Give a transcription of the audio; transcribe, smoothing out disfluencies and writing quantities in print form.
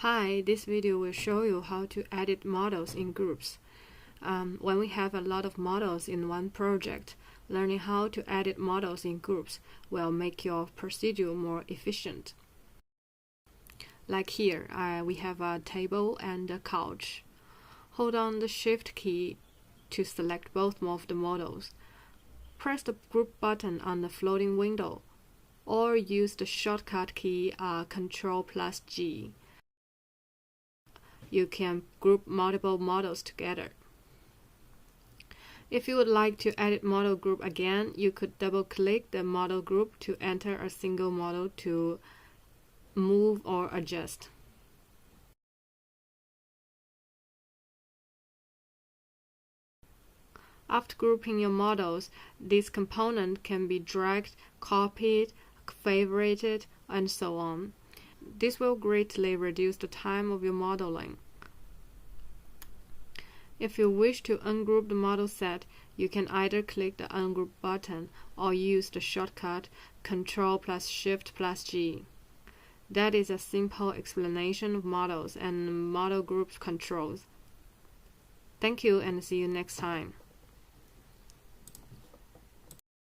Hi, this video will show you how to edit models in groups. When we have a lot of models in one project, learning how to edit models in groups will make your procedure more efficient. Like here, we have a table and a couch. Hold on the Shift key to select both of the models. Press the Group button on the floating window, or use the shortcut key Ctrl+G. You can group multiple models together. If you would like to edit model group again, you could double-click the model group to enter a single model to move or adjust. After grouping your models, this component can be dragged, copied, favorited, and so on. This will greatly reduce the time of your modeling. If you wish to ungroup the model set, you can either click the Ungroup button or use the shortcut Ctrl+Shift+G. That is a simple explanation of models and model group controls. Thank you and see you next time.